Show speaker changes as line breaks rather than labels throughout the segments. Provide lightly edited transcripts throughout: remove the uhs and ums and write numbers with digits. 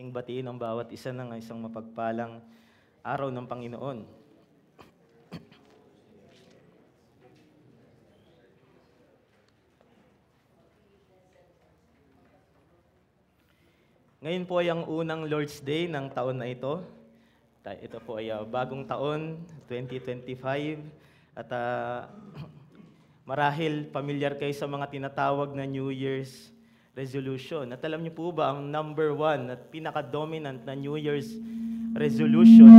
Batiin ang bawat isa ng isang mapagpalang araw ng Panginoon. Ngayon po ay ang unang Lord's Day ng taon na ito. Ito po ay bagong taon, 2025. At marahil pamilyar kayo sa mga tinatawag na New Year's resolution. At alam niyo po ba, ang number 1 at pinaka-dominant na New Year's resolution,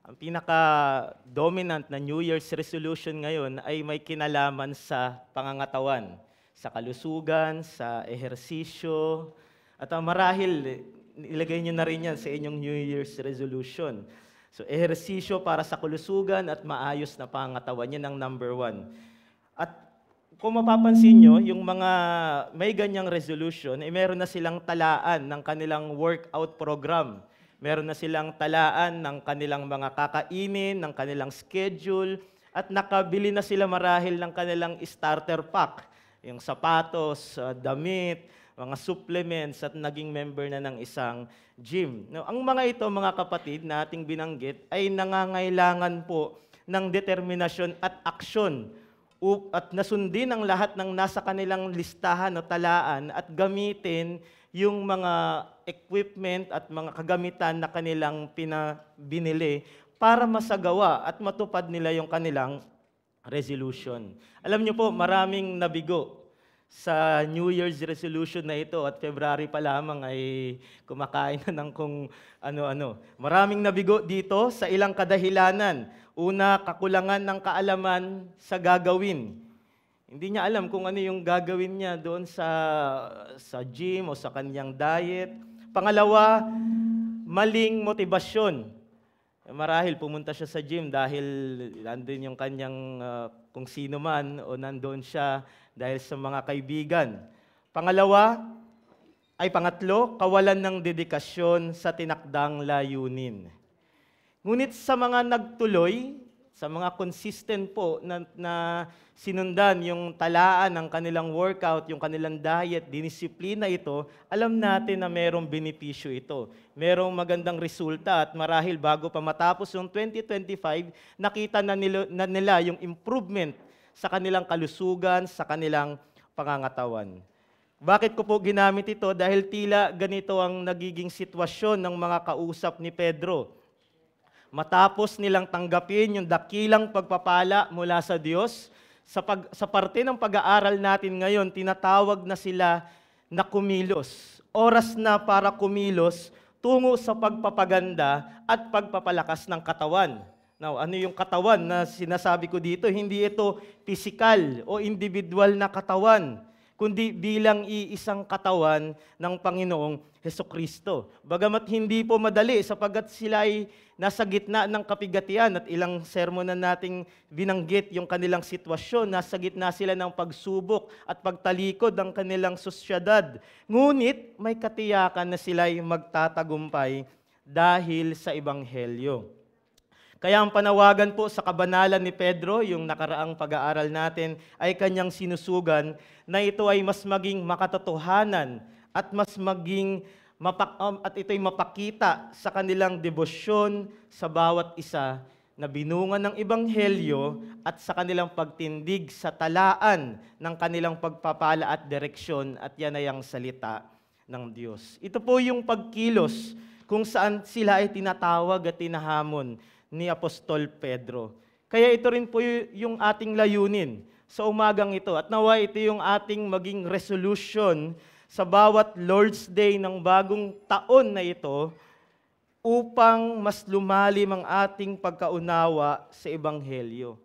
ang pinaka-dominant na New Year's resolution ngayon ay may kinalaman sa pangangatawan, sa kalusugan, sa ehersisyo, at marahil ilagay niyo na rin yan sa inyong New Year's resolution. So, ehersisyo para sa kalusugan at maayos na pangangatawan, yan ang number 1. At kung mapapansin nyo, yung mga may ganyang resolution, meron na silang talaan ng kanilang workout program. Meron na silang talaan ng kanilang mga kakainin, ng kanilang schedule, at nakabili na sila marahil ng kanilang starter pack. Yung sapatos, damit, mga supplements, at naging member na ng isang gym. Now, ang mga ito, mga kapatid, na ating binanggit, ay nangangailangan po ng determinasyon at aksyon at nasundin ang lahat ng nasa kanilang listahan o talaan at gamitin yung mga equipment at mga kagamitan na kanilang binili para masagawa at matupad nila yung kanilang resolution. Alam niyo po, maraming nabigo sa New Year's resolution na ito at February pa lamang ay kumakain na ng kung ano-ano. Maraming nabigo dito sa ilang kadahilanan. Una, kakulangan ng kaalaman sa gagawin. Hindi niya alam kung ano yung gagawin niya doon sa gym o sa kanyang diet. Pangalawa, maling motibasyon. Marahil pumunta siya sa gym dahil nandun yung kanyang kung sino man o nandun siya dahil sa mga kaibigan. Pangatlo, kawalan ng dedikasyon sa tinakdang layunin. Ngunit sa mga nagtuloy, sa mga consistent po na sinundan yung talaan ng kanilang workout, yung kanilang diet, dinisiplina ito, alam natin na merong benepisyo ito. Merong magandang resulta at marahil bago pa matapos yung 2025, nakita na nila yung improvement sa kanilang kalusugan, sa kanilang pangangatawan. Bakit ko po ginamit ito? Dahil tila ganito ang nagiging sitwasyon ng mga kausap ni Pedro. Matapos nilang tanggapin yung dakilang pagpapala mula sa Diyos, sa parte ng pag-aaral natin ngayon, tinatawag na sila na kumilos. Oras na para kumilos tungo sa pagpapaganda at pagpapalakas ng katawan. Now, ano yung katawan na sinasabi ko dito? Hindi ito physical o individual na katawan, kundi bilang iisang katawan ng Panginoong Hesukristo. Bagamat hindi po madali sapagkat sila ay nasa gitna ng kapigatian at ilang sermon na nating binanggit yung kanilang sitwasyon, nasa gitna sila ng pagsubok at pagtalikod ng kanilang sosyedad. Ngunit may katiyakan na sila ay magtatagumpay dahil sa Ebanghelyo. Kaya ang panawagan po sa kabanalan ni Pedro, yung nakaraang pag-aaral natin, ay kanyang sinusugan na ito ay mas maging makatotohanan at mas maging at ito'y mapakita sa kanilang debosyon sa bawat isa na binungan ng Ebanghelyo at sa kanilang pagtindig sa talaan ng kanilang pagpapala at direksyon, at yan ay ang salita ng Diyos. Ito po yung pagkilos kung saan sila ay tinatawag at tinahamon ni Apostol Pedro. Kaya ito rin po yung ating layunin sa umagang ito. At nawa ito yung ating maging resolution sa bawat Lord's Day ng bagong taon na ito upang mas lumalim ang ating pagkaunawa sa Ebanghelyo.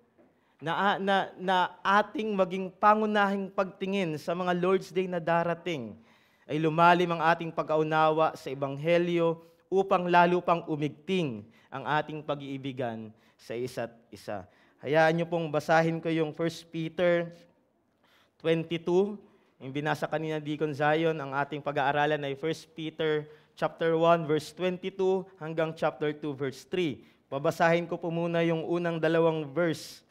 Na ating maging pangunahing pagtingin sa mga Lord's Day na darating ay lumalim ang ating pagkaunawa sa Ebanghelyo upang lalo pang umigting ang ating pag-iibigan sa isa't isa. Hayaan niyo pong basahin ko yung 1 Peter 22, yung binasa kanina Deacon Zion. Ang ating pag-aaralan ay 1 Peter chapter 1 verse 22 hanggang chapter 2 verse 3. Babasahin ko po muna yung unang 2 verse.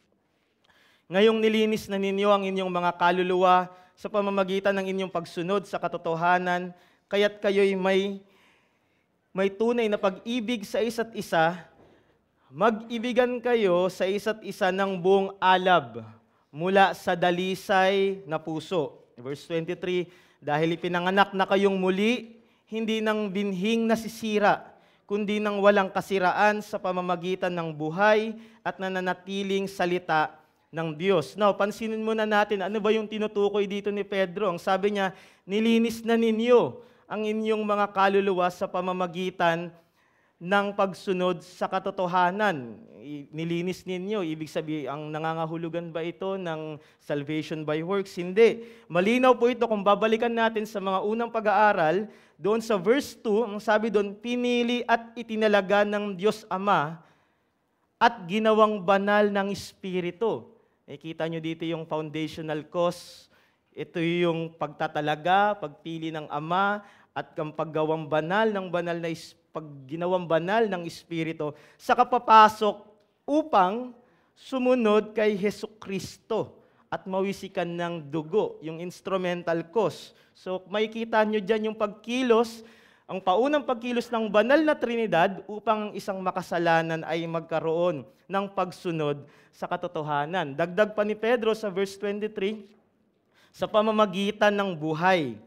Ngayong nilinis na ninyo ang inyong mga kaluluwa sa pamamagitan ng inyong pagsunod sa katotohanan, kaya't kayo'y may tunay na pag-ibig sa isa't isa, mag-ibigan kayo sa isa't isa ng buong alab mula sa dalisay na puso. Verse 23, dahil ipinanganak na kayong muli, hindi ng binhing nasisira, kundi ng walang kasiraan sa pamamagitan ng buhay at nananatiling salita ng Diyos. Now, pansinin muna natin, ano ba yung tinutukoy dito ni Pedro? Ang sabi niya, nilinis na ninyo ang inyong mga kaluluwa sa pamamagitan ng pagsunod sa katotohanan. Nilinis ninyo, ibig sabihin, ang nangangahulugan ba ito ng salvation by works? Hindi. Malinaw po ito kung babalikan natin sa mga unang pag-aaral, doon sa verse 2, ang sabi doon, pinili at itinalaga ng Diyos Ama at ginawang banal ng Espiritu. Nakikita nyo dito yung foundational cause. Ito yung pagtatalaga, pagpili ng Ama, at ang pagginawang banal ng Espiritu sa kapapasok upang sumunod kay Hesukristo at mawisikan ng dugo, yung instrumental cause. So makikita nyo dyan yung pagkilos, ang paunang pagkilos ng banal na Trinidad upang isang makasalanan ay magkaroon ng pagsunod sa katotohanan. Dagdag pa ni Pedro sa verse 23, sa pamamagitan ng buhay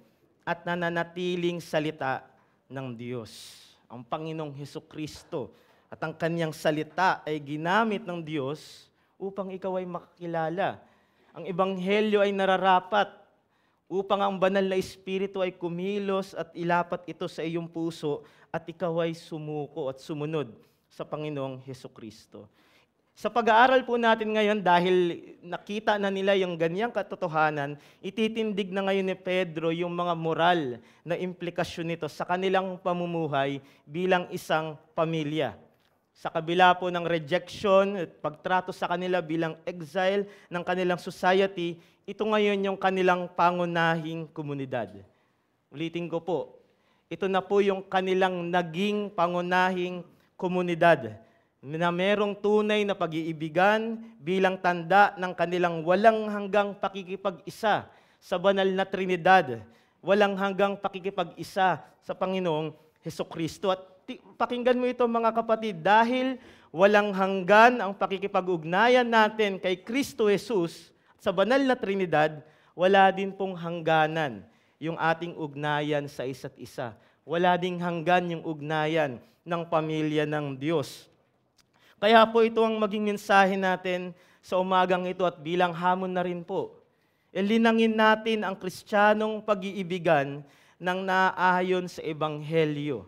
at nananatiling salita ng Diyos. Ang Panginoong Hesukristo at ang kanyang salita ay ginamit ng Diyos upang ikaw ay makakilala. Ang Ebanghelyo ay nararapat upang ang banal na Espiritu ay kumilos at ilapat ito sa iyong puso at ikaw ay sumuko at sumunod sa Panginoong Hesukristo. Sa pag-aaral po natin ngayon, dahil nakita na nila yung ganyang katotohanan, ititindig na ngayon ni Pedro yung mga moral na implikasyon nito sa kanilang pamumuhay bilang isang pamilya. Sa kabila po ng rejection at pagtrato sa kanila bilang exile ng kanilang society, ito ngayon yung kanilang pangunahing komunidad. Ulitin ko po, ito na po yung kanilang naging pangunahing komunidad na merong tunay na pag-iibigan bilang tanda ng kanilang walang hanggang pakikipag-isa sa banal na Trinidad, walang hanggang pakikipag-isa sa Panginoong Hesukristo. At pakinggan mo ito mga kapatid, dahil walang hanggan ang pakikipag-ugnayan natin kay Kristo Jesus sa banal na Trinidad, wala din pong hangganan yung ating ugnayan sa isa't isa. Wala ding hanggan yung ugnayan ng pamilya ng Diyos. Kaya po ito ang maging mensahe natin sa umagang ito at bilang hamon na rin po. Linangin natin ang Kristiyanong pag-iibigan ng naaayon sa Ebanghelyo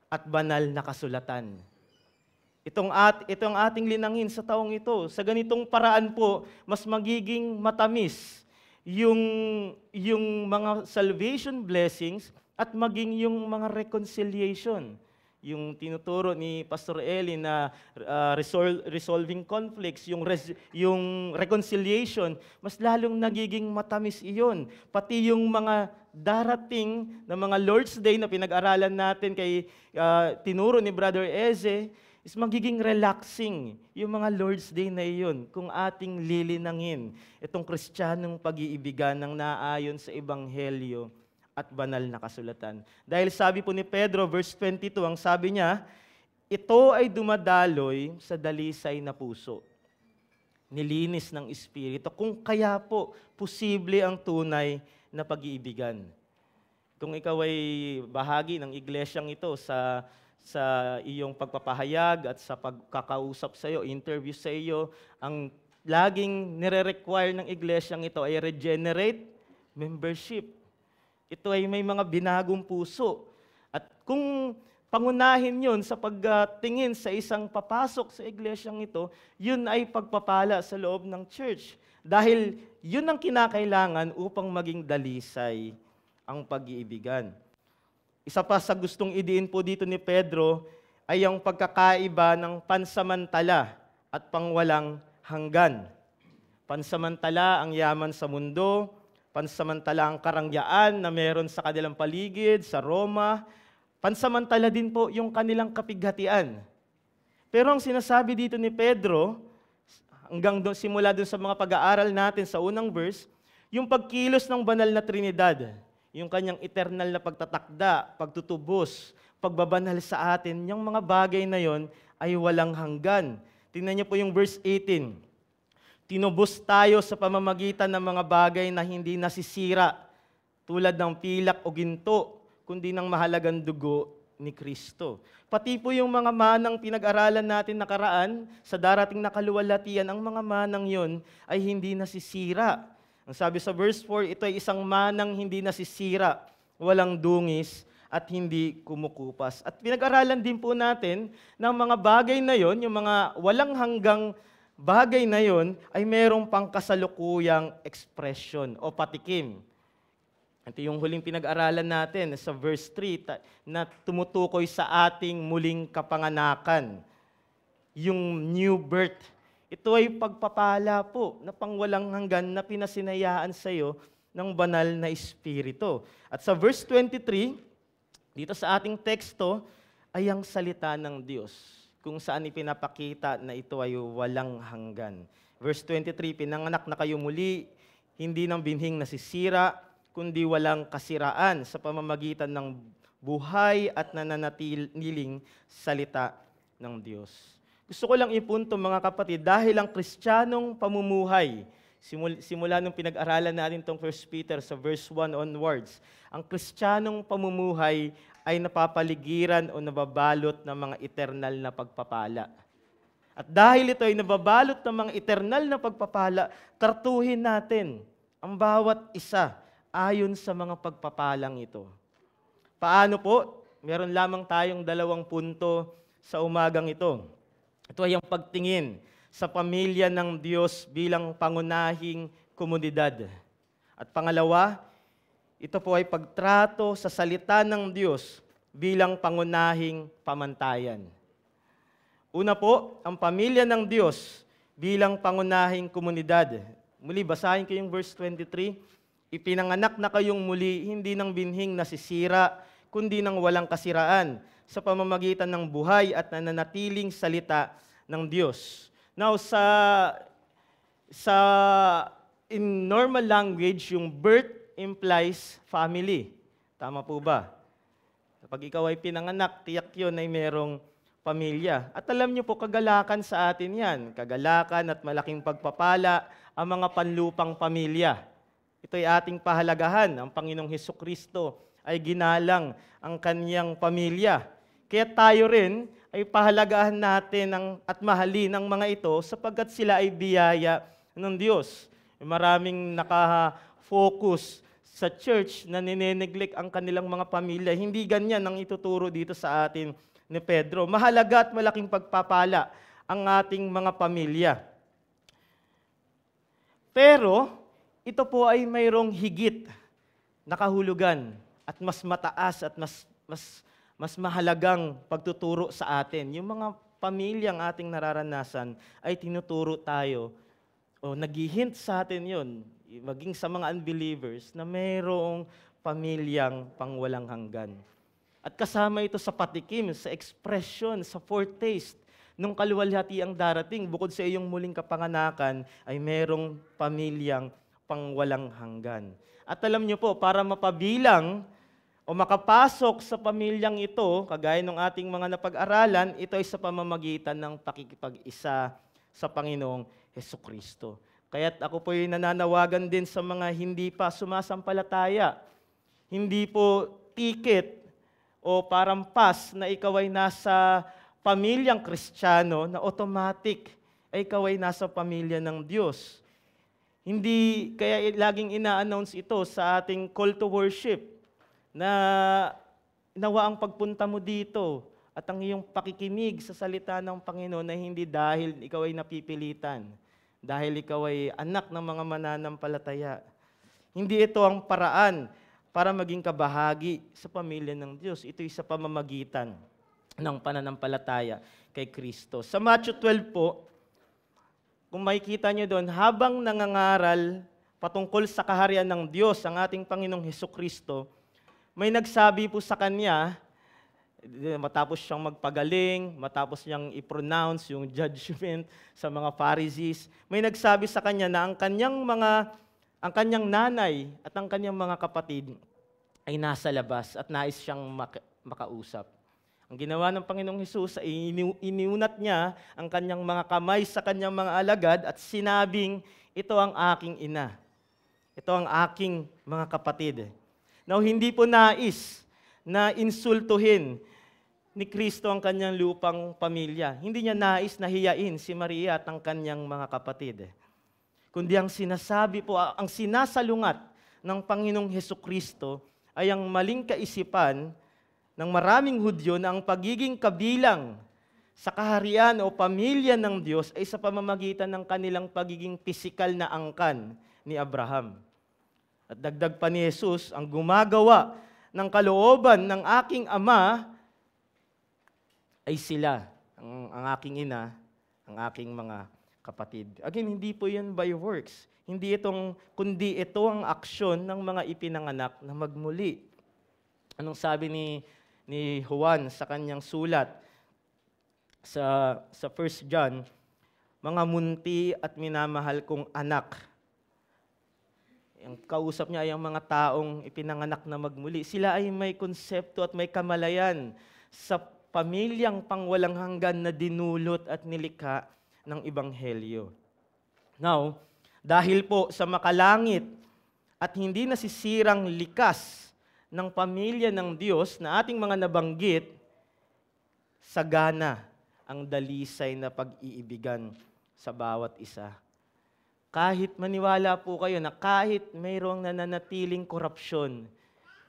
at banal na kasulatan. Itong ating linangin sa taong ito. Sa ganitong paraan po, mas magiging matamis yung mga salvation blessings at maging yung mga reconciliation. Yung tinuturo ni Pastor Eli na resolving conflicts, yung reconciliation, mas lalong nagiging matamis iyon. Pati yung mga darating na mga Lord's Day na pinag-aralan natin kay tinuro ni Brother Eze, is magiging relaxing yung mga Lord's Day na iyon kung ating lilinangin itong Kristiyanong pag-iibigan ng naayon sa Ebanghelyo at banal na kasulatan. Dahil sabi po ni Pedro, verse 22, ang sabi niya, ito ay dumadaloy sa dalisay na puso, nilinis ng Espiritu, kung kaya po posible ang tunay na pag-iibigan. Kung ikaw ay bahagi ng iglesyang ito sa iyong pagpapahayag at sa pagkakausap sa iyo, interview sa iyo, ang laging nire-require ng iglesyang ito ay regenerate membership. Ito ay may mga binagong puso. At kung pangunahin yun sa pagtingin sa isang papasok sa iglesyang ito, yun ay pagpapala sa loob ng church. Dahil yun ang kinakailangan upang maging dalisay ang pag-iibigan. Isa pa sa gustong idiin po dito ni Pedro ay ang pagkakaiba ng pansamantala at pangwalang hanggan. Pansamantala ang yaman sa mundo, pansamantala ang karangyaan na meron sa kanilang paligid, sa Roma. Pansamantala din po yung kanilang kapighatian. Pero ang sinasabi dito ni Pedro, hanggang simula doon sa mga pag-aaral natin sa unang verse, Yung pagkilos ng banal na Trinidad, yung kanyang eternal na pagtatakda, pagtutubos, pagbabanal sa atin, yung mga bagay na yon ay walang hanggan. Tingnan niyo po yung verse 18. Tinubos tayo sa pamamagitan ng mga bagay na hindi nasisira, tulad ng pilak o ginto, kundi ng mahalagang dugo ni Kristo. Pati po yung mga manang pinag-aralan natin nakaraan, sa darating na kaluwalhatian, ang mga manang yon ay hindi nasisira. Ang sabi sa verse 4, ito ay isang manang hindi nasisira, walang dungis, at hindi kumukupas. At pinag-aralan din po natin ng mga bagay na yon, yung mga walang hanggang bagay na yon, ay merong pangkasalukuyang expression o patikim. Ito yung huling pinag-aralan natin sa verse 3 na tumutukoy sa ating muling kapanganakan, yung new birth. Ito ay pagpapala po na pangwalang hanggan na pinasinayaan sa iyo ng banal na Espiritu. At sa verse 23, dito sa ating teksto, ay ang salita ng Diyos, kung saan ipinapakita na ito ay walang hanggan. Verse 23, pinanganak na kayo muli, hindi ng binhing nasisira, kundi walang kasiraan sa pamamagitan ng buhay at nananatiling salita ng Diyos. Gusto ko lang ipunto mga kapatid, dahil ang Kristiyanong pamumuhay, simula nung pinag-aralan natin itong 1 Peter sa verse 1 onwards, ang Kristiyanong pamumuhay ay napapaligiran o nababalot ng mga eternal na pagpapala. At dahil ito ay nababalot ng mga eternal na pagpapala, kartuhin natin ang bawat isa ayon sa mga pagpapalang ito. Paano po? Meron lamang tayong 2 punto sa umagang ito. Ito ay ang pagtingin sa pamilya ng Diyos bilang pangunahing komunidad. At pangalawa, ito po ay pagtrato sa salita ng Diyos bilang pangunahing pamantayan. Una po, ang pamilya ng Diyos bilang pangunahing komunidad. Muli, basahin ko yung verse 23. Ipinanganak na kayong muli, hindi ng binhing nasisira, kundi ng walang kasiraan, sa pamamagitan ng buhay at nananatiling salita ng Diyos. Now, in normal language, yung birth implies family. Tama po ba? Kapag ikaw ay pinanganak, tiyak yun ay merong pamilya. At alam niyo po, kagalakan sa atin yan. Kagalakan at malaking pagpapala ang mga panlupang pamilya. Ito ay ating pahalagahan. Ang Panginoong Hesukristo ay ginalang ang kanyang pamilya. Kaya tayo rin ay pahalagahan natin at mahalin ang mga ito sapagkat sila ay biyaya ng Diyos. Maraming naka-focus sa church na nineneglect ang kanilang mga pamilya. Hindi ganyan ang ituturo dito sa atin ni Pedro. Mahalaga at malaking pagpapala ang ating mga pamilya. Pero, ito po ay mayroong higit na kahulugan at mas mataas at mas mahalagang pagtuturo sa atin. Yung mga pamilyang ating nararanasan ay tinuturo tayo o nag-hint sa atin yun, maging sa mga unbelievers, na mayroong pamilyang pangwalang hanggan. At kasama ito sa patikim, sa expression, sa foretaste nung kaluwalhatiang darating, bukod sa iyong muling kapanganakan, ay mayroong pamilyang pangwalang hanggan. At alam niyo po, para mapabilang o makapasok sa pamilyang ito, kagaya ng ating mga napag-aralan, ito ay sa pamamagitan ng pakikipag-isa sa Panginoong Hesukristo. Kaya't ako po ay nananawagan din sa mga hindi pa sumasampalataya. Hindi po ticket o parang pass na ikaw ay nasa pamilyang Kristiyano na automatic ay ikaw ay nasa pamilya ng Diyos. Hindi, kaya laging ina-announce ito sa ating call to worship, na nawa ang pagpunta mo dito at ang iyong pakikinig sa salita ng Panginoon na hindi dahil ikaw ay napipilitan, dahil ikaw ay anak ng mga mananampalataya. Hindi ito ang paraan para maging kabahagi sa pamilya ng Diyos. Ito'y sa pamamagitan ng pananampalataya kay Kristo. Sa Matthew 12 po, kung makikita nyo doon, habang nangangaral patungkol sa kaharian ng Diyos ang ating Panginoong Hesukristo, may nagsabi po sa kanya, matapos siyang magpagaling, matapos niyang i-pronounce yung judgment sa mga Pharisees, may nagsabi sa kanya na ang kanyang mga ang kanyang nanay at ang kanyang mga kapatid ay nasa labas at nais siyang makausap. Ang ginawa ng Panginoong Hesus ay iniunat niya ang kanyang mga kamay sa kanyang mga alagad at sinabing, ito ang aking ina. Ito ang aking mga kapatid. Now, hindi po nais na insultuhin ni Kristo ang kanyang lupang pamilya. Hindi niya nais na hiyain si Maria at ang kanyang mga kapatid. Kundi ang sinasabi po, ang sinasalungat ng Panginoong Hesukristo ay ang maling kaisipan ng maraming Hudyo na ang pagiging kabilang sa kaharian o pamilya ng Diyos ay sa pamamagitan ng kanilang pagiging pisikal na angkan ni Abraham. At dagdag pa ni Jesus, ang gumagawa ng kalooban ng aking ama ay sila, ang aking ina, ang aking mga kapatid. Again, hindi po yan by works. Kundi ito ang aksyon ng mga ipinanganak na magmuli. Anong sabi ni Juan sa kanyang sulat sa 1 John, mga munti at minamahal kong anak. Ang kausap niya ay ang mga taong ipinanganak na magmuli. Sila ay may konsepto at may kamalayan sa pamilyang pangwalang hanggan na dinulot at nilikha ng Ebanghelyo. Now, dahil po sa makalangit at hindi nasisirang likas ng pamilya ng Diyos na ating mga nabanggit, sagana ang dalisay na pag-iibigan sa bawat isa. Kahit maniwala po kayo na kahit mayroong nananatiling korupsyon,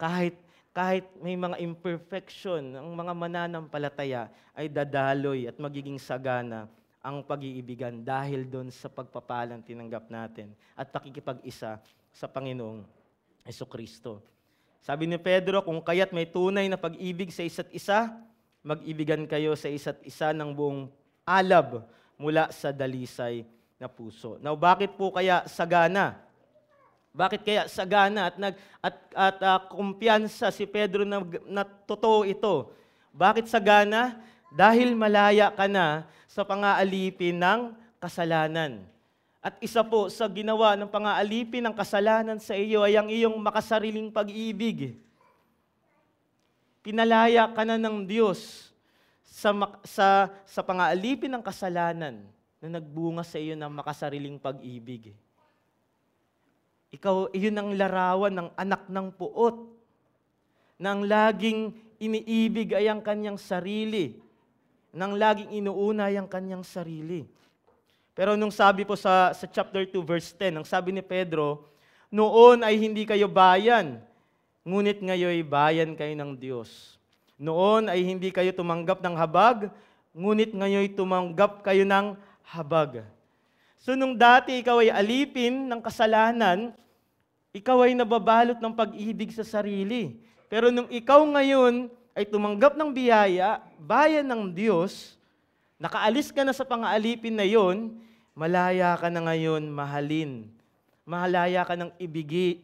kahit may mga imperfection, ang mga mananampalataya ay dadaloy at magiging sagana ang pag-iibigan dahil doon sa pagpapalang tinanggap natin at pakikipag-isa sa Panginoong Hesukristo. Sabi ni Pedro, kung kaya't may tunay na pag-ibig sa isa't isa, mag-ibigan kayo sa isa't isa ng buong alab mula sa dalisay na puso. Now, bakit po kaya sagana? Bakit kaya sagana at kumpiyansa si Pedro na totoo ito? Bakit sagana? Dahil malaya ka na sa pangaalipin ng kasalanan. At isa po sa ginawa ng pangaalipin ng kasalanan sa iyo ay ang iyong makasariling pag-ibig. Pinalaya ka na ng Diyos sa pangaalipin ng kasalanan na nagbunga sa iyo ng makasariling pag-ibig. Ikaw, iyon ang larawan ng anak ng puot, na ang laging iniibig ay ang kanyang sarili, nang laging inuuna ay ang kanyang sarili. Pero nung sabi po sa chapter 2, verse 10, ang sabi ni Pedro, noon ay hindi kayo bayan, ngunit ngayoy bayan kayo ng Diyos. Noon ay hindi kayo tumanggap ng habag, ngunit ngayoy tumanggap kayo ng habag. So nung dati ikaw ay alipin ng kasalanan, ikaw ay nababalot ng pag-ibig sa sarili. Pero nung ikaw ngayon ay tumanggap ng biyaya, bayan ng Diyos, nakaalis ka na sa pangaalipin na yon, malaya ka na ngayon mahalin. Malaya ka ng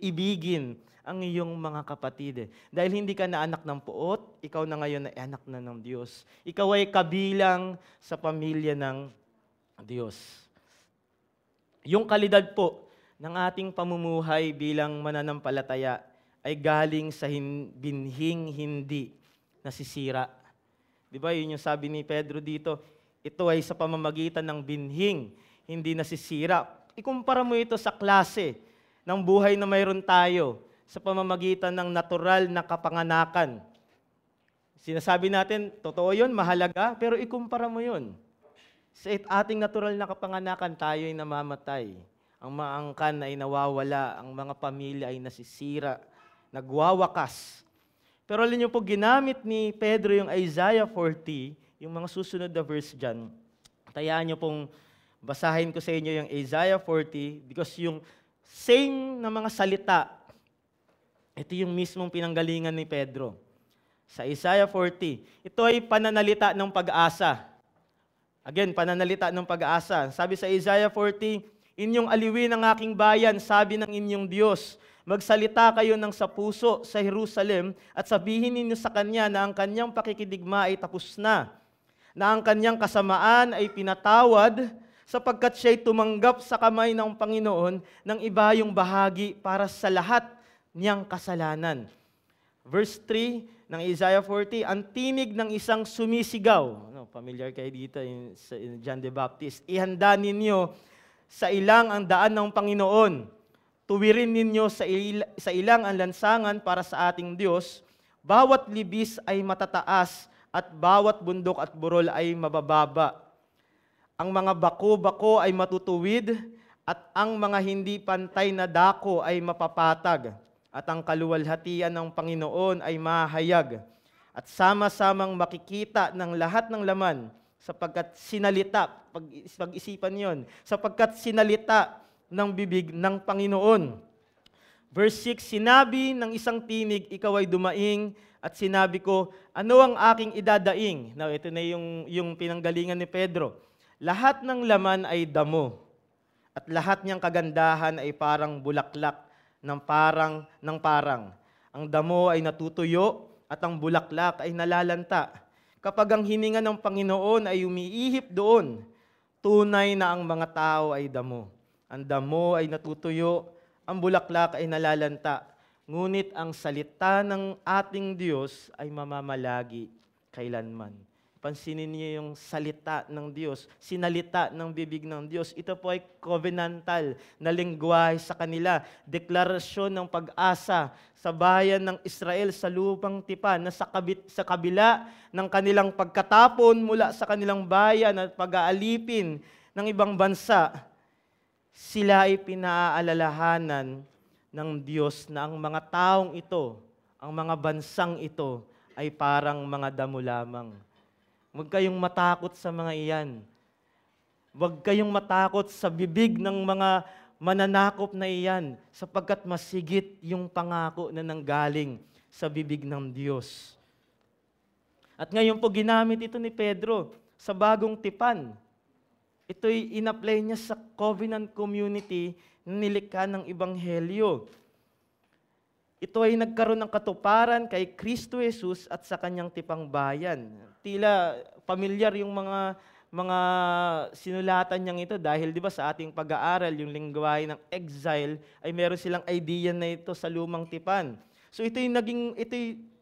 ibigin ang iyong mga kapatid. Dahil hindi ka na anak ng puot, ikaw na ngayon ay anak na ng Diyos. Ikaw ay kabilang sa pamilya ng Diyos. Yung kalidad po ng ating pamumuhay bilang mananampalataya ay galing sa binhing hindi nasisira. Di ba? Yun yung sabi ni Pedro dito, ito ay sa pamamagitan ng binhing hindi nasisira. Ikumpara mo ito sa klase ng buhay na mayroon tayo sa pamamagitan ng natural na kapanganakan. Sinasabi natin, totoo yun, mahalaga, pero ikumpara mo yun. Sa ating natural na kapanganakan, tayo ay namamatay. Ang mga angkan ay nawawala, ang mga pamilya ay nasisira, nagwawakas. Pero alam niyo po, ginamit ni Pedro yung Isaiah 40, yung mga susunod na verse dyan. Tayaan niyo pong basahin ko sa inyo yung Isaiah 40 because yung same na mga salita, ito yung mismong pinanggalingan ni Pedro. Sa Isaiah 40, ito ay pananalita ng pag-asa. Again, pananalita ng pag-asa. Sabi sa Isaiah 40, inyong aliwin ang aking bayan, sabi ng inyong Diyos. Magsalita kayo ng sa puso sa Jerusalem at sabihin ninyo sa kanya na ang kanyang pakikidigma ay tapos na ang kanyang kasamaan ay pinatawad sapagkat siya'y tumanggap sa kamay ng Panginoon ng iba yung bahagi para sa lahat niyang kasalanan. Verse 3 ng Isaiah 40, ang tinig ng isang sumisigaw. Familiar kayo dito sa John the Baptist. Ihanda ninyo sa ilang ang daan ng Panginoon. Tuwirin ninyo sa ilang ang lansangan para sa ating Diyos. Bawat libis ay matataas at bawat bundok at burol ay mabababa. Ang mga bako-bako ay matutuwid at ang mga hindi pantay na dako ay mapapatag. At ang kaluwalhatian ng Panginoon ay mahayag. At sama-samang makikita ng lahat ng laman sapagkat sinalita, pag-isipan yon, sapagkat sinalita ng bibig ng Panginoon. Verse 6, sinabi ng isang tinig, ikaw ay dumaing, at sinabi ko, ano ang aking idadaing? Now, ito na yung pinanggalingan ni Pedro. Lahat ng laman ay damo, at lahat niyang kagandahan ay parang bulaklak ng parang. Ang damo ay natutuyo, at ang bulaklak ay nalalanta. Kapag ang hininga ng Panginoon ay umiihip doon, tunay na ang mga tao ay damo. Ang damo ay natutuyo, ang bulaklak ay nalalanta. Ngunit ang salita ng ating Diyos ay mamamalagi kailanman. Pansinin niyo yung salita ng Diyos, sinalita ng bibig ng Diyos. Ito po ay covenantal na lengguwahe sa kanila. Deklarasyon ng pag-asa sa bayan ng Israel sa lupang tipan na sa kabila ng kanilang pagkatapon mula sa kanilang bayan at pag-aalipin ng ibang bansa, sila ay pinaalalahanan ng Diyos na ang mga taong ito, ang mga bansang ito ay parang mga damo lamang. Huwag kayong matakot sa mga iyan. Huwag kayong matakot sa bibig ng mga mananakop na iyan, sapagkat masigit yung pangako na nanggaling sa bibig ng Diyos. At ngayon po ginamit ito ni Pedro sa bagong tipan. Ito'y in-apply niya sa covenant community na nilikha ng Ebanghelyo. Ito ay nagkaroon ng katuparan kay Kristo Jesus at sa kanyang tipang bayan. Tila familiar yung mga sinulatan niyang ito dahil 'di ba sa ating pag-aaral yung lengguwahe ng exile ay meron silang idea na ito sa lumang tipan. So ito'y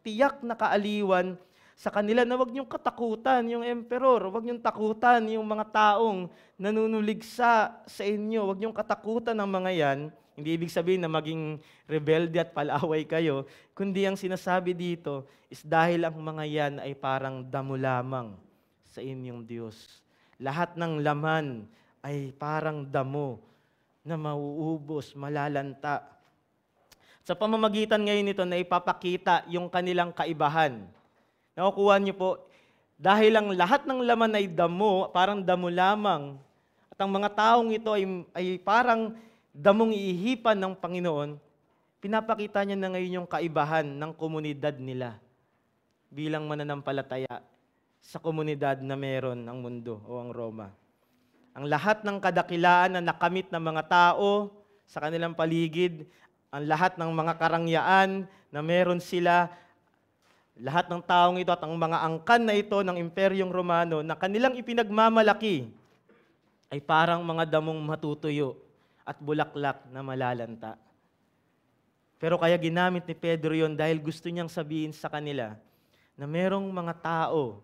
tiyak na kaaliwan sa kanila na wag niyong katakutan yung emperor, wag niyong takutan yung mga taong nanunuligsa sa inyo, wag niyong katakutan ang mga yan. Hindi ibig sabihin na maging rebelde at palaway kayo, kundi ang sinasabi dito is dahil ang mga yan ay parang damo lamang sa inyong Diyos. Lahat ng laman ay parang damo na mauubos, malalanta. Sa pamamagitan ngayon nito na ipapakita yung kanilang kaibahan. Nakukuha niyo po, dahil ang lahat ng laman ay damo, parang damo lamang, at ang mga taong ito ay parang damong iihipan ng Panginoon, pinapakita niya na ngayon yung kaibahan ng komunidad nila bilang mananampalataya sa komunidad na meron ang mundo o ang Roma. Ang lahat ng kadakilaan na nakamit ng mga tao sa kanilang paligid, ang lahat ng mga karangyaan na meron sila, lahat ng taong ito at ang mga angkan na ito ng Imperyong Romano na kanilang ipinagmamalaki ay parang mga damong matutuyo at bulaklak na malalanta. Pero kaya ginamit ni Pedro yon dahil gusto niyang sabihin sa kanila na merong mga tao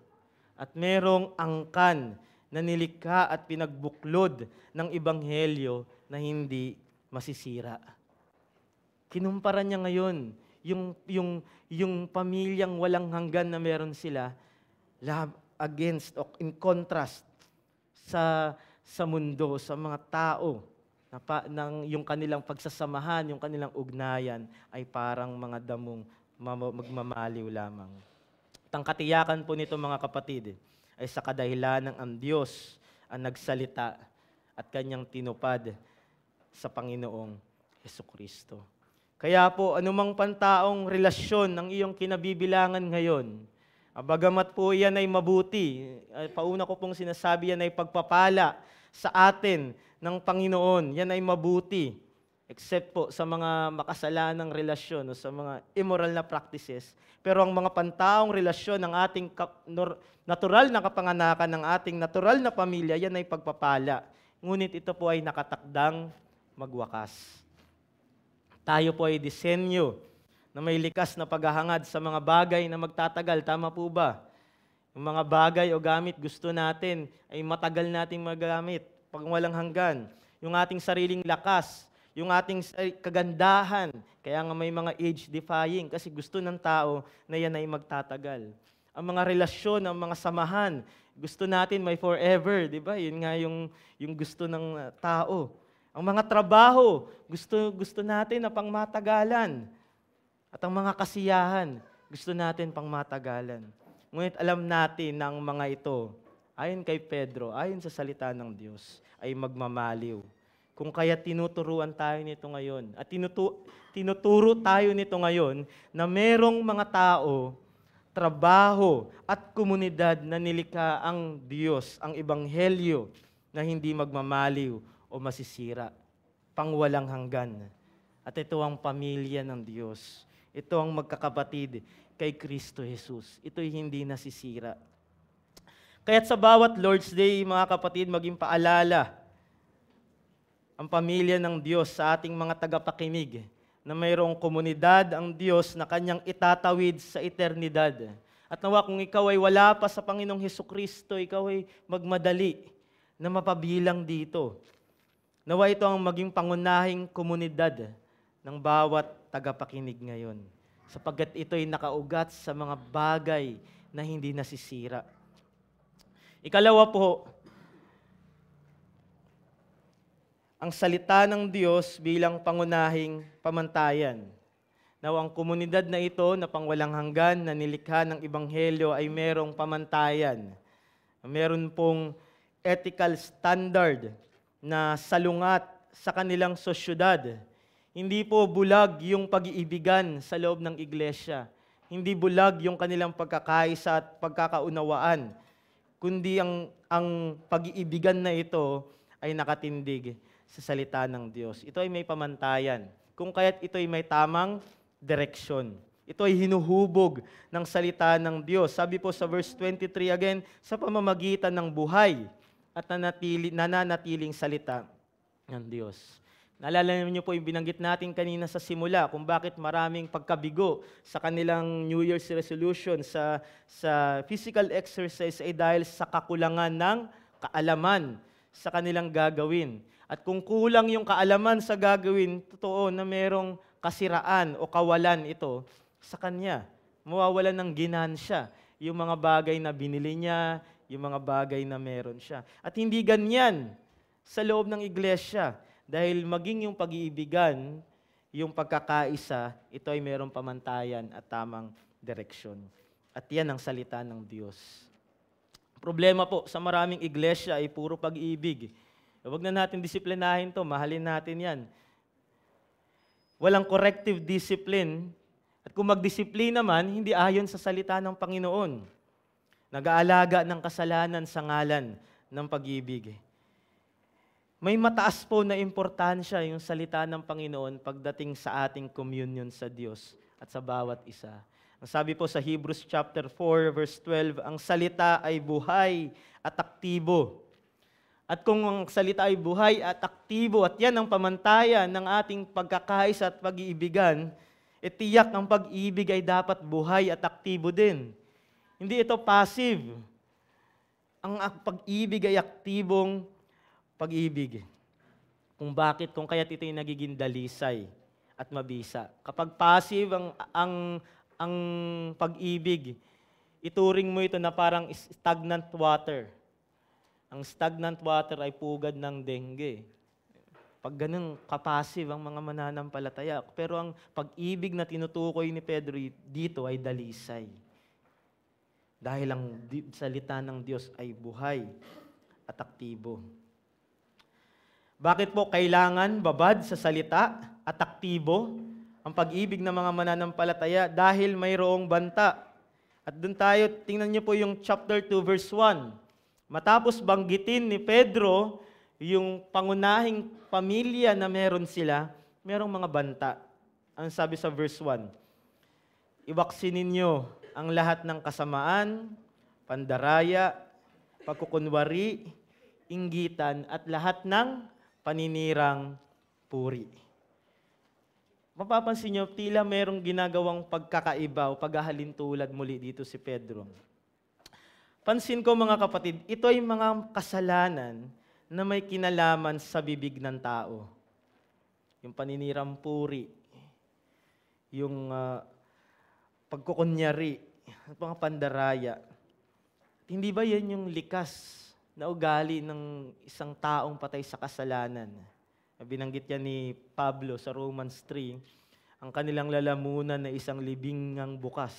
at merong angkan na nilikha at pinagbuklod ng Ebanghelyo na hindi masisira. Kinumpara niya ngayon yung pamilyang walang hanggan na meron sila against o in contrast sa mundo, sa mga tao yung kanilang pagsasamahan, yung kanilang ugnayan ay parang mga damong magmamaliw lamang. At ang katiyakan po nito mga kapatid ay sa kadahilan ng ang Diyos ang nagsalita at kanyang tinupad sa Panginoong Hesukristo. Kaya po, anumang pantaong relasyon ng iyong kinabibilangan ngayon, bagamat po yan ay mabuti, pauna ko pong sinasabi yan ay pagpapala sa atin ng Panginoon, yan ay mabuti, except po sa mga makasalanang relasyon o sa mga immoral na practices. Pero ang mga pantaong relasyon ng ating natural na kapanganakan, ng ating natural na pamilya, yan ay pagpapala. ngunit ito po ay nakatakdang magwakas. Tayo po ay disenyo na may likas na paghahangad sa mga bagay na magtatagal. Tama po ba? Yung mga bagay o gamit gusto natin ay matagal nating magamit pag walang hanggan. Yung ating sariling lakas, yung ating kagandahan, kaya nga may mga age-defying kasi gusto ng tao na yan ay magtatagal. Ang mga relasyon, ang mga samahan, gusto natin may forever, di ba? Yun nga yung gusto ng tao. Ang mga trabaho, gusto natin na pangmatagalan. At ang mga kasiyahan, gusto natin pangmatagalan. Ngunit alam natin na ang mga ito, ayon kay Pedro, ayon sa salita ng Diyos, ay magmamaliw. Kung kaya tinuturuan tayo nito ngayon, at tinuturo tayo nito ngayon, na merong mga tao, trabaho at komunidad na nilikha ang Diyos, ang Ebanghelyo, na hindi magmamaliw o masisira, pangwalang hanggan. At ito ang pamilya ng Diyos. Ito ang magkakapatid kay Kristo Jesus. Ito'y hindi nasisira. Kaya't sa bawat Lord's Day, mga kapatid, maging paalala ang pamilya ng Diyos sa ating mga tagapakinig na mayroong komunidad ang Diyos na kanyang itatawid sa eternidad. At nawa kung ikaw ay wala pa sa Panginoong Hesukristo, ikaw ay magmadali na mapabilang dito. Nawa ito ang maging pangunahing komunidad ng bawat tagapakinig ngayon, sapagkat ito'y nakaugat sa mga bagay na hindi nasisira. Ikalawa po, ang salita ng Diyos bilang pangunahing pamantayan. Nawa ang komunidad na ito na pangwalang hanggan na nilikha ng Ebanghelyo ay merong pamantayan. Meron pong ethical standard na salungat sa kanilang sosyudad. Hindi po bulag yung pag-iibigan sa loob ng iglesia. Hindi bulag yung kanilang pagkakaisa at pagkakaunawaan. Kundi ang pag-iibigan na ito ay nakatindig sa salita ng Diyos. Ito ay may pamantayan. Kung kaya't ito ay may tamang direksyon. Ito ay hinuhubog ng salita ng Diyos. Sabi po sa verse 23 again, sa pamamagitan ng buhay at nananatiling salita ng Diyos. Naalala niyo po yung binanggit natin kanina sa simula kung bakit maraming pagkabigo sa kanilang New Year's resolution sa physical exercise ay dahil sa kakulangan ng kaalaman sa kanilang gagawin. At kung kulang yung kaalaman sa gagawin, totoo na merong kasiraan o kawalan ito sa kanya. Mawawalan ng ginansya yung mga bagay na binili niya, yung mga bagay na meron siya. At hindi ganyan sa loob ng iglesia. Dahil maging yung pag-iibigan, yung pagkakaisa, ito ay merong pamantayan at tamang direksyon. At yan ang salita ng Diyos. Problema po sa maraming iglesia ay puro pag-ibig. Huwag na natin disiplinahin to, mahalin natin yan. Walang corrective discipline. At kung magdisiplina man, hindi ayon sa salita ng Panginoon. Nag-aalaga ng kasalanan sa ngalan ng pag-ibig. May mataas po na importansya yung salita ng Panginoon pagdating sa ating communion sa Diyos at sa bawat isa. Ang sabi po sa Hebrews chapter 4 verse 12, ang salita ay buhay at aktibo. At kung ang salita ay buhay at aktibo at yan ang pamantayan ng ating pagkakaisa at pag-iibigan, tiyak ang pag-ibig ay dapat buhay at aktibo din. Hindi ito passive. Ang pag-ibig ay aktibong pag-ibig. Kung kaya't ito'y nagiging dalisay at mabisa. Kapag passive ang pag-ibig, ituring mo ito na parang stagnant water. Ang stagnant water ay pugad ng dengue. Pag ganun kapasive ang mga mananampalataya. Pero ang pag-ibig na tinutukoy ni Pedro dito ay dalisay. Dahil ang salita ng Diyos ay buhay at aktibo. Bakit po kailangan babad sa salita at aktibo ang pag-ibig ng mga mananampalataya? Dahil mayroong banta. At doon tayo, tingnan niyo po yung chapter 2 verse 1. Matapos banggitin ni Pedro yung pangunahing pamilya na meron sila, merong mga banta. Ang sabi sa verse 1, iwaksinin niyo ang lahat ng kasamaan, pandaraya, pagkukunwari, inggitan, at lahat ng paninirang puri. Mapapansin nyo, tila merong ginagawang pagkakaiba o paghahalintulad muli dito si Pedro. Pansin ko mga kapatid, ito ay mga kasalanan na may kinalaman sa bibig ng tao. Yung paninirang puri, yung pagkukunyari, at mga pandaraya. Hindi ba yan yung likas na ugali ng isang taong patay sa kasalanan? Binanggit yan ni Pablo sa Romans 3, ang kanilang lalamunan na isang libingang bukas.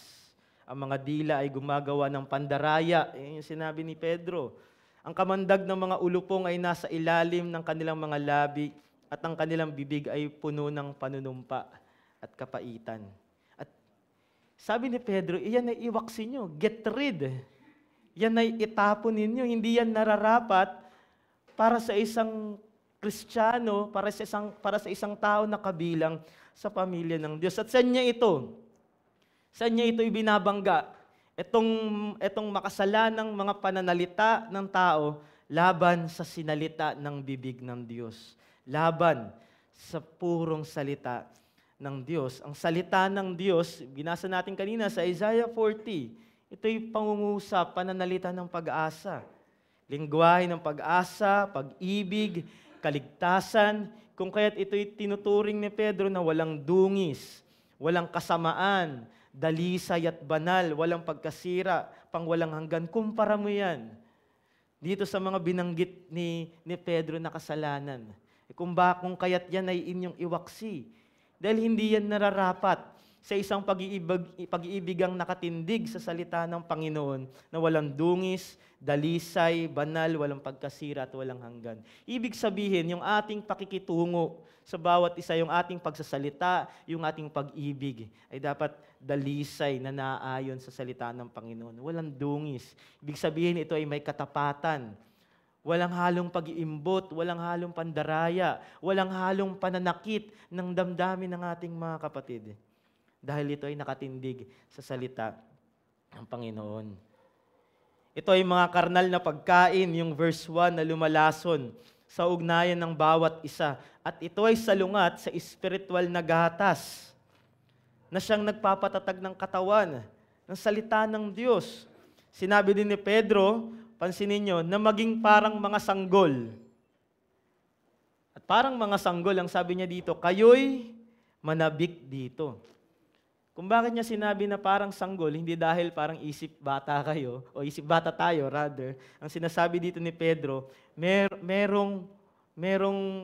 Ang mga dila ay gumagawa ng pandaraya. Yan yung sinabi ni Pedro. Ang kamandag ng mga ulupong ay nasa ilalim ng kanilang mga labi at ang kanilang bibig ay puno ng panunumpa at kapaitan. At sabi ni Pedro, iyan ay iwaksin nyo, get rid. Yan ay itapon ninyo, hindi yan nararapat para sa isang Kristiyano, para sa isang tao na kabilang sa pamilya ng Diyos. At saan niya ito? Saan niya ito ibinabangga? Itong makasalanang mga pananalita ng tao laban sa sinalita ng bibig ng Diyos. Laban sa purong salita ng Diyos. Ang salita ng Diyos, binasa natin kanina sa Isaiah 40, ito'y pangungusap, pananalita ng pag-asa. Lingwahe ng pag-asa, pag-ibig, kaligtasan, kung kaya't ito'y tinuturing ni Pedro na walang dungis, walang kasamaan, dalisay at banal, walang pagkasira, pangwalang hanggan. Kumpara mo yan dito sa mga binanggit ni Pedro na kasalanan. Kung kaya't yan ay inyong iwaksi. Dahil hindi yan nararapat sa isang pag-iibigang nakatindig sa salita ng Panginoon na walang dungis, dalisay, banal, walang pagkasira at walang hanggan. Ibig sabihin, yung ating pakikitungo sa bawat isa, yung ating pagsasalita, yung ating pag-ibig, ay dapat dalisay na naaayon sa salita ng Panginoon. Walang dungis. Ibig sabihin, ito ay may katapatan. Walang halong pag-iimbot, walang halong pandaraya, walang halong pananakit ng damdamin ng ating mga kapatid. Dahil ito ay nakatindig sa salita ng Panginoon. Ito ay mga karnal na pagkain, yung verse 1 na lumalason sa ugnayan ng bawat isa. At ito ay salungat sa espiritual na gatas na siyang nagpapatatag ng katawan, ng salita ng Diyos. Sinabi din ni Pedro, pansinin nyo, na maging parang mga sanggol. At parang mga sanggol, ang sabi niya dito, kayo'y manabik dito. Kung bakit niya sinabi na parang sanggol, hindi dahil parang isip bata kayo, o isip bata tayo rather. Ang sinasabi dito ni Pedro, merong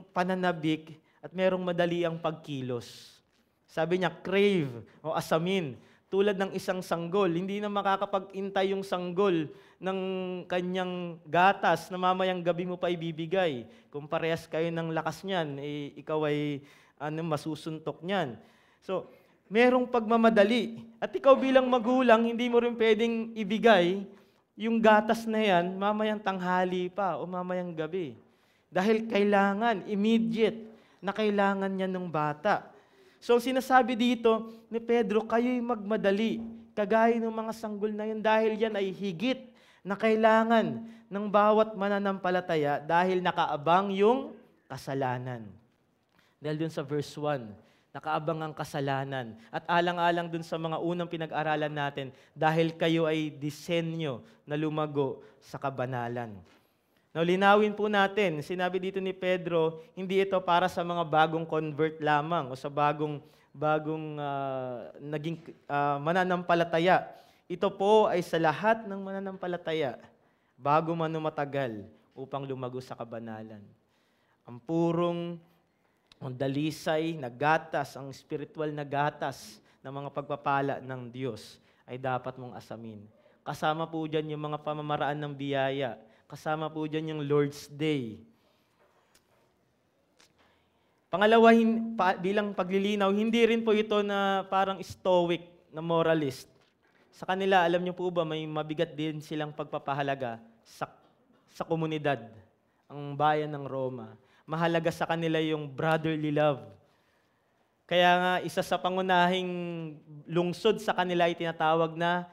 pananabik at merong madali ang pagkilos. Sabi niya, crave o asamin. Tulad ng isang sanggol, hindi na makakapag-intay yung sanggol ng kanyang gatas na mamayang gabi mo pa ibibigay. Kung parehas kayo ng lakas niyan, ikaw ay masusuntok niyan. So, merong pagmamadali. At ikaw bilang magulang, hindi mo rin pwedeng ibigay yung gatas na yan mamayang tanghali pa o mamayang gabi. Dahil kailangan, immediate, na kailangan niya ng bata. So sinasabi dito ni Pedro, kayo'y magmadali, kagaya ng mga sanggol na yun, dahil yan ay higit na kailangan ng bawat mananampalataya dahil nakaabang yung kasalanan. Dahil dun sa verse 1, nakaabang ang kasalanan. At alang-alang dun sa mga unang pinag-aralan natin, dahil kayo ay disenyo na lumago sa kabanalan. Now, linawin po natin, sinabi dito ni Pedro, hindi ito para sa mga bagong convert lamang o sa bagong naging mananampalataya. Ito po ay sa lahat ng mananampalataya, bago man matagal upang lumago sa kabanalan. Ang purong, ang dalisay na gatas, ang spiritual na gatas ng mga pagpapala ng Diyos ay dapat mong asamin. Kasama po dyan yung mga pamamaraan ng biyaya. Kasama po dyan yung Lord's Day. Pangalawa, bilang paglilinaw, hindi rin po ito na parang stoic na moralist. Sa kanila, alam niyo po ba, may mabigat din silang pagpapahalaga sa komunidad, ang bayan ng Roma. Mahalaga sa kanila yung brotherly love. Kaya nga, isa sa pangunahing lungsod sa kanila ay tinatawag na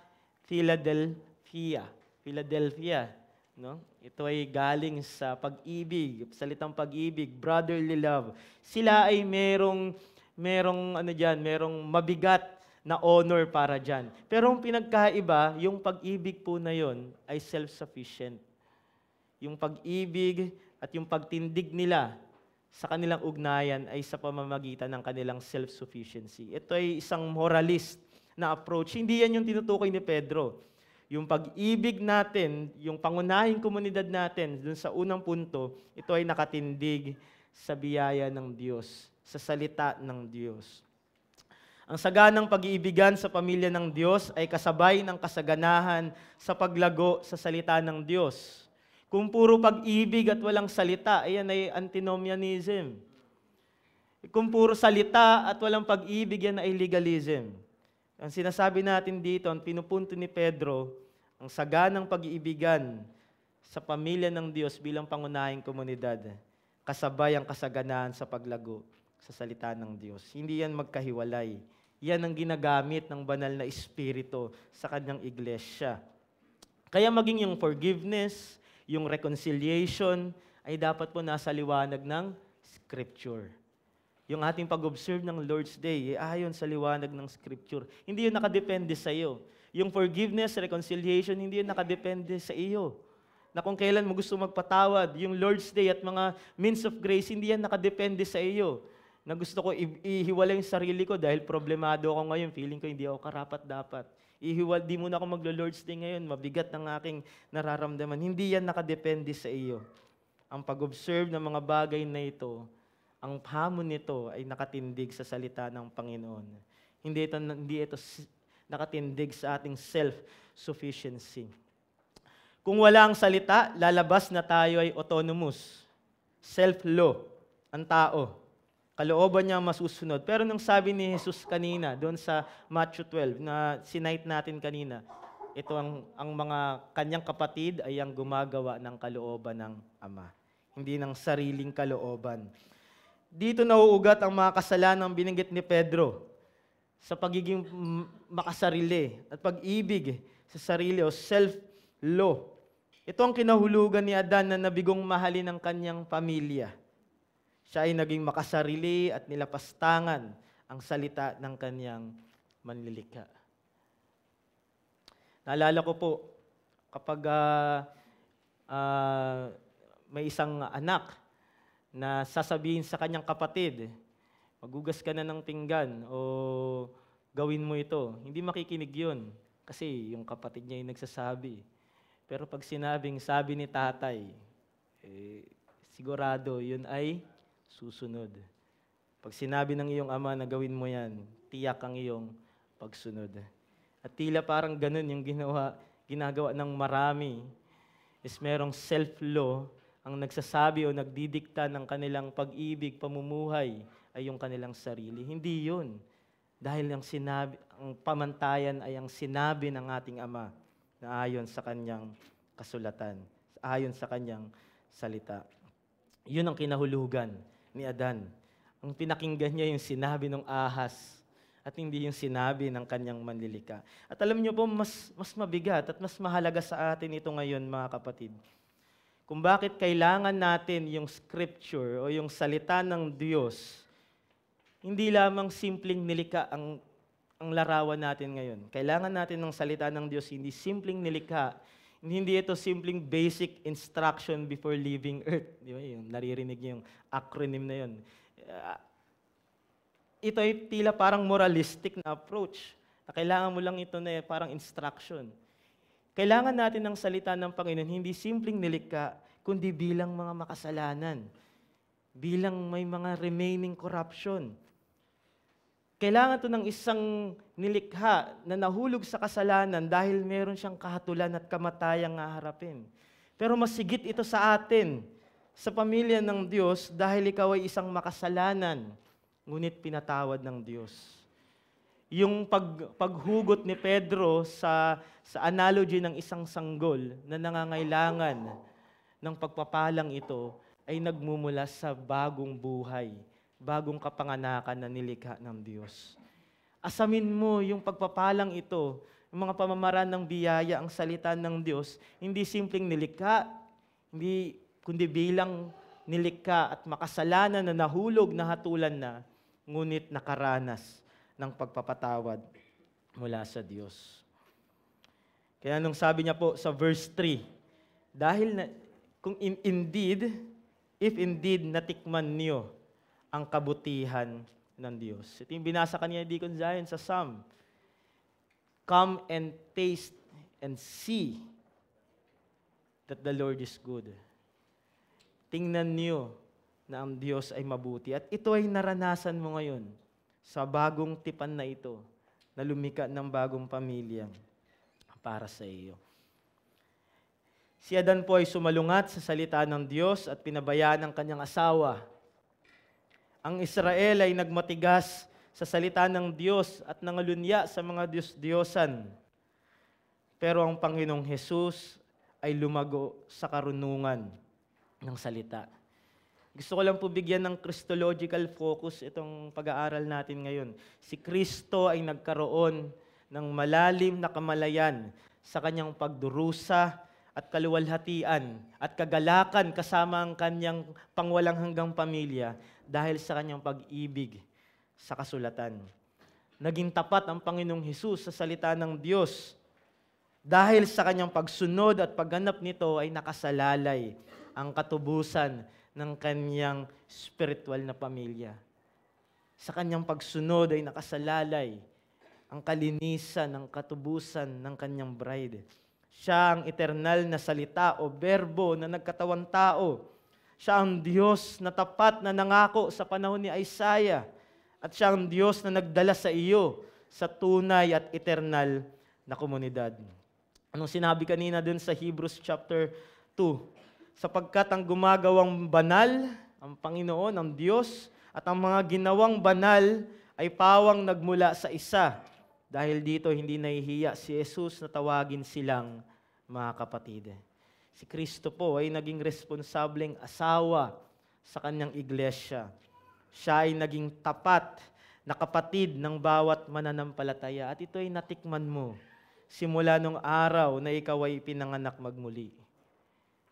Philadelphia. Philadelphia, no? Ito ay galing sa pag-ibig, salitang pag-ibig, brotherly love. Sila ay merong mabigat na honor para dyan. Pero ang pinagkaiba, yung pag-ibig po na yon ay self-sufficient. Yung pag-ibig at yung pagtindig nila sa kanilang ugnayan ay sa pamamagitan ng kanilang self-sufficiency. Ito ay isang moralist na approach. Hindi yan yung tinutukoy ni Pedro. Yung pag-ibig natin, yung pangunahing komunidad natin, dun sa unang punto, ito ay nakatindig sa biyaya ng Diyos, sa salita ng Diyos. Ang saganang pag-iibigan sa pamilya ng Diyos ay kasabay ng kasaganahan sa paglago sa salita ng Diyos. Kung puro pag-ibig at walang salita, ayan ay antinomianism. Kung puro salita at walang pag-ibig, yan ay legalism. Ang sinasabi natin dito, ang pinupunto ni Pedro, ang saganang pag-iibigan sa pamilya ng Diyos bilang pangunahing komunidad, kasabay ang kasaganahan sa paglago sa salita ng Diyos. Hindi yan magkahiwalay. Yan ang ginagamit ng banal na Espiritu sa kanyang iglesia. Kaya maging yung forgiveness, yung reconciliation, ay dapat po nasa liwanag ng Scripture. Yung ating pag-observe ng Lord's Day, ayon sa liwanag ng Scripture. Hindi yun nakadepende sa iyo. Yung forgiveness, reconciliation, hindi yun nakadepende sa iyo. Na kung kailan mo gusto magpatawad, yung Lord's Day at mga means of grace, hindi yan nakadepende sa iyo. Na gusto ko ihiwalay yung sarili ko dahil problemado ako ngayon, feeling ko hindi ako karapat-dapat. Di muna ako maglo-Lord's Day ngayon, mabigat ng aking nararamdaman. Hindi yan nakadepende sa iyo. Ang pag-observe ng mga bagay na ito, ang hamon nito ay nakatindig sa salita ng Panginoon. Hindi ito nakatindig sa ating self-sufficiency. Kung wala ang salita, lalabas na tayo ay autonomous. Self-law, ang tao. Kalooban niya masusunod. Pero nung sabi ni Jesus kanina, doon sa Matthew 12, na sinight natin kanina, ito ang mga kanyang kapatid ay ang gumagawa ng kalooban ng Ama. Hindi ng sariling kalooban. Dito nauugat ang mga kasalanang binanggit ni Pedro sa pagiging makasarili at pag-ibig sa sarili o self-law. Ito ang kinahulugan ni Adan na nabigong mahalin ng kanyang pamilya. Siya ay naging makasarili at nilapastangan ang salita ng kanyang manlilikha. Naalala ko po, kapag may isang anak na sasabihin sa kanyang kapatid, magugas ka na ng pinggan o gawin mo ito. Hindi makikinig yun kasi yung kapatid niya yung nagsasabi. Pero pag sabi ni tatay, sigurado yun ay susunod. Pag sinabi ng iyong ama na gawin mo yan, tiyak ang iyong pagsunod. At tila parang ganun yung ginagawa ng marami is merong self-law ang nagsasabi o nagdidikta ng kanilang pag-ibig, pamumuhay ay yung kanilang sarili. Hindi yun. Dahil ang pamantayan ay ang sinabi ng ating Ama na ayon sa kanyang kasulatan, ayon sa kanyang salita. Yun ang kinahulugan ni Adan. Ang pinakinggan niya yung sinabi ng ahas at hindi yung sinabi ng kanyang manlilika. At alam niyo po, mas mabigat at mas mahalaga sa atin ito ngayon, mga kapatid. Kung bakit kailangan natin yung Scripture o yung salita ng Diyos, hindi lamang simpleng nilikha ang larawan natin ngayon. Kailangan natin ng salita ng Diyos, hindi simpleng nilikha, hindi ito simpleng basic instruction before leaving earth. Di ba? Yung naririnig niyo yung acronym na yun. Ito ay tila parang moralistic na approach. Na kailangan mo lang ito na parang instruction. Kailangan natin ng salita ng Panginoon, hindi simpleng nilikha, kundi bilang mga makasalanan. Bilang may mga remaining corruption. Kailangan ito ng isang nilikha na nahulog sa kasalanan dahil meron siyang kahatulan at kamatayang haharapin. Pero masigit ito sa atin, sa pamilya ng Diyos, dahil ikaw ay isang makasalanan, ngunit pinatawad ng Diyos. Yung paghugot ni Pedro sa analogy ng isang sanggol na nangangailangan ng pagpapalang ito ay nagmumula sa bagong buhay, bagong kapanganakan na nilikha ng Diyos. Asamin mo yung pagpapalang ito, yung mga pamamaraan ng biyaya, ang salita ng Diyos, hindi simpleng nilikha, Hindi kundi bilang nilikha at makasalanan na nahulog na hatulan na, ngunit nakaranas ng pagpapatawad mula sa Diyos. Kaya nung sabi niya po sa verse 3, dahil na, kung if indeed natikman niyo ang kabutihan ng Diyos. Ito yung binasa kanina ni Deacon Zion sa Psalm. Come and taste and see that the Lord is good. Tingnan niyo na ang Diyos ay mabuti. At ito ay naranasan mo ngayon sa bagong tipan na ito, na lumika ng bagong pamilya para sa iyo. Si Adan po ay sumalungat sa salita ng Diyos at pinabayaan ang kanyang asawa. Ang Israel ay nagmatigas sa salita ng Diyos at nangalunya sa mga Diyos-Diyosan. Pero ang Panginoong Hesus ay lumago sa karunungan ng salita. Gusto ko lang po bigyan ng Christological focus itong pag-aaral natin ngayon. Si Kristo ay nagkaroon ng malalim na kamalayan sa kanyang pagdurusa at kaluwalhatian at kagalakan kasama ang kanyang pangwalang hanggang pamilya dahil sa kanyang pag-ibig sa kasulatan. Naging tapat ang Panginoong Hesus sa salita ng Diyos. Dahil sa kanyang pagsunod at pagganap nito ay nakasalalay ang katubusan ng kanyang spiritual na pamilya. Sa kanyang pagsunod ay nakasalalay ang kalinisan ng katubusan ng kanyang bride. Siya ang eternal na salita o berbo na nagkatawang tao. Siya ang Diyos na tapat na nangako sa panahon ni Isaiah. At siya ang Diyos na nagdala sa iyo sa tunay at eternal na komunidad. Anong sinabi kanina dun sa Hebrews chapter 2? Sapagkat ang gumagawang banal, ang Panginoon, ang Diyos, at ang mga ginawang banal ay pawang nagmula sa isa. Dahil dito hindi nahihiya si Jesus na tawagin silang mga kapatid. Si Kristo po ay naging responsableng asawa sa kanyang iglesia. Siya ay naging tapat na kapatid ng bawat mananampalataya. At ito ay natikman mo simula nung araw na ikaw ay pinanganak magmuli.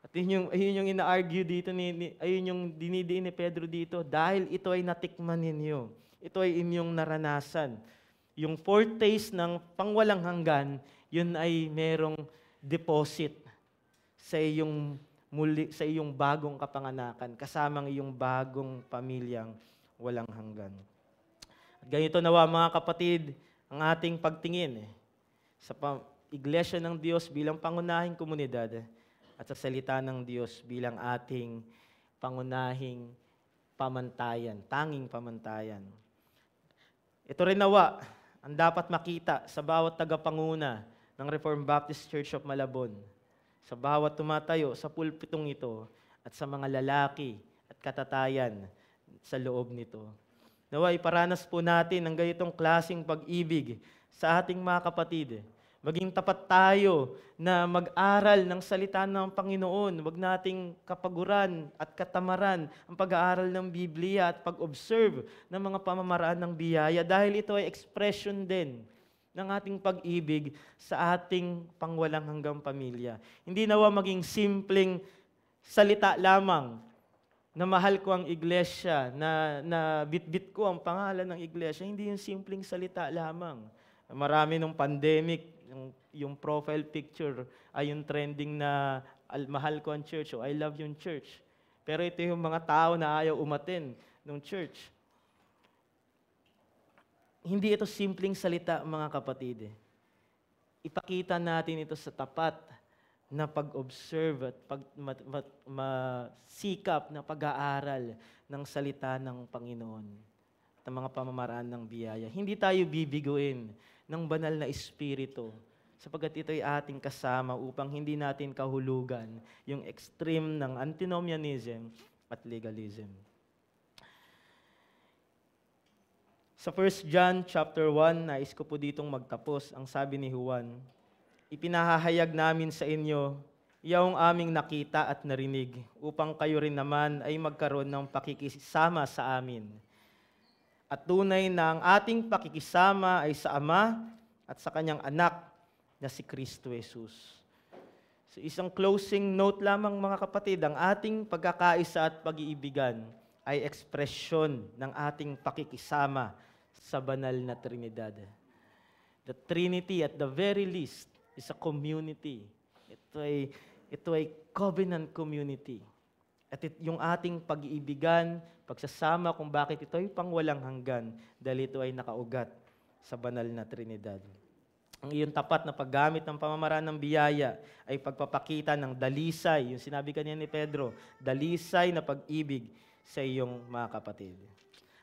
At ayun yung ina-argue dito, ayun yung dinidiin ni Pedro dito, dahil ito ay natikman ninyo. Ito ay inyong naranasan. Yung foretaste ng pangwalang hanggan, yun ay merong deposit sa iyong bagong kapanganakan, kasamang iyong bagong pamilyang walang hanggan. At ganito nawa mga kapatid, ang ating pagtingin sa Iglesia ng Diyos bilang pangunahing komunidad at sa salita ng Diyos bilang ating pangunahing pamantayan, tanging pamantayan. Ito rin nawa ang dapat makita sa bawat tagapanguna ng Reformed Baptist Church of Malabon, sa bawat tumatayo sa pulpitong ito at sa mga lalaki at katatayan sa loob nito. Nawa iparanas po natin ang ganitong klaseng pag-ibig sa ating mga kapatid. Maging tapat tayo na mag-aral ng salita ng Panginoon. Huwag nating kapaguran at katamaran ang pag-aaral ng Biblia at pag-observe ng mga pamamaraan ng biyaya dahil ito ay expression din ng ating pag-ibig sa ating pangwalang hanggang pamilya. Hindi nawa maging simpleng salita lamang na mahal ko ang iglesia, na bit-bit ko ang pangalan ng iglesia. Hindi yung simpleng salita lamang. Marami nung pandemic, yung profile picture ay yung trending na mahal ko ang church o I love yung church. Pero ito yung mga tao na ayaw umattend ng church. Hindi ito simpleng salita, mga kapatid. Ipakita natin ito sa tapat na pag-observe at masikap na pag-aaral ng salita ng Panginoon at mga pamamaraan ng biyaya. Hindi tayo bibiguin ng banal na espiritu sapagkat ito ay ating kasama upang hindi natin kahulugan yung extreme ng antinomianism at legalism. Sa 1 John chapter 1, nais ko po ditong magtapos. Ang sabi ni Juan, ipinahahayag namin sa inyo yung aming nakita at narinig upang kayo rin naman ay magkaroon ng pakikisama sa amin. At tunay na ang ating pakikisama ay sa Ama at sa Kanyang Anak na si Kristo Jesus. So isang closing note lamang mga kapatid, ang ating pagkakaisa at pag-iibigan ay ekspresyon ng ating pakikisama sa banal na Trinidad. The Trinity at the very least is a community. Ito ay covenant community. At yung ating pag-iibigan, pagsasama kung bakit ito ay pangwalang hanggan dahil ito ay nakaugat sa banal na Trinidad. Ang iyong tapat na paggamit ng pamamaraan ng biyaya ay pagpapakita ng dalisay, yung sinabi kanina ni Pedro, dalisay na pag-ibig sa iyong mga kapatid.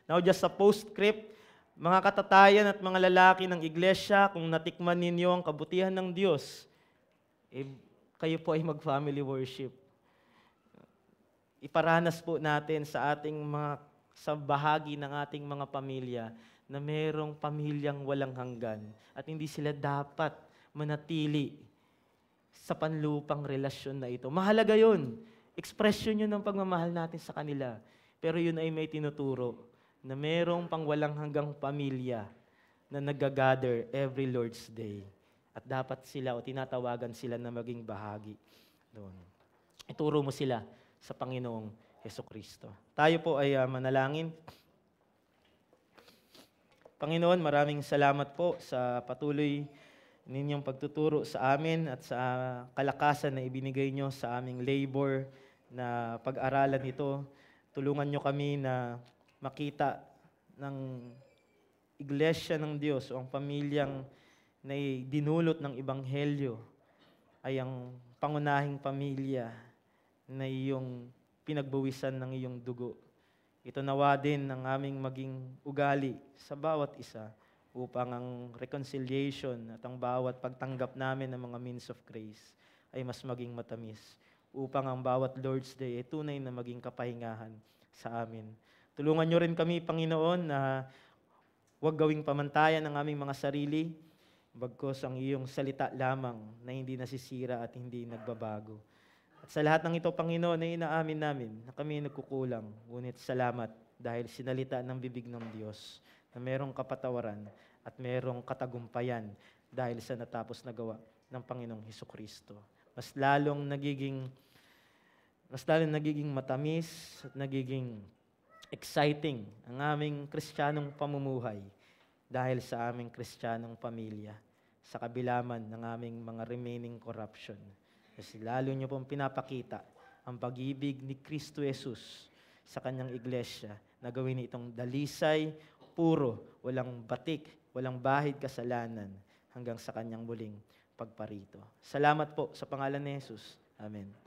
Now, just a postscript, mga katatayan at mga lalaki ng iglesia, kung natikman ninyo ang kabutihan ng Diyos, kayo po ay mag-family worship. Iparanas po natin sa bahagi ng ating mga pamilya na mayroong pamilyang walang hanggan at hindi sila dapat manatili sa panlupang relasyon na ito. Mahalaga yun. Expression yun ng pagmamahal natin sa kanila. Pero yun ay may tinuturo na mayroong pang walang hanggang pamilya na nag-gather every Lord's Day. At dapat sila o tinatawagan sila na maging bahagi doon. Ituro mo sila sa Panginoong Hesukristo. Tayo po ay manalangin. Panginoon, maraming salamat po sa patuloy ninyong pagtuturo sa amin at sa kalakasan na ibinigay nyo sa aming labor na pag-aralan ito. Tulungan nyo kami na makita ng iglesia ng Diyos o ang pamilyang na dinulot ng Ebanghelyo ay ang pangunahing pamilya na iyong pinagbawisan ng iyong dugo. Ito nawa din ang aming maging ugali sa bawat isa upang ang reconciliation at ang bawat pagtanggap namin ng mga means of grace ay mas maging matamis upang ang bawat Lord's Day ay tunay na maging kapahingahan sa amin. Tulungan nyo rin kami, Panginoon, na huwag gawing pamantayan ang aming mga sarili, bagkus ang iyong salita lamang na hindi nasisira at hindi nagbabago. At sa lahat ng ito, Panginoon, ay inaamin namin na kami nagkukulang. Ngunit salamat dahil sinalita ng bibig ng Diyos na merong kapatawaran at merong katagumpayan dahil sa natapos na gawa ng Panginoong Hesukristo. Mas lalong nagiging matamis at nagiging exciting ang aming Kristiyanong pamumuhay dahil sa aming Kristiyanong pamilya sa kabilaman ng aming mga remaining corruption. Kasi lalo niyo pong pinapakita ang pag-ibig ni Kristo Jesus sa kanyang iglesia na gawin itong dalisay, puro, walang batik, walang bahid kasalanan hanggang sa kanyang muling pagparito. Salamat po sa pangalan ni Jesus. Amen.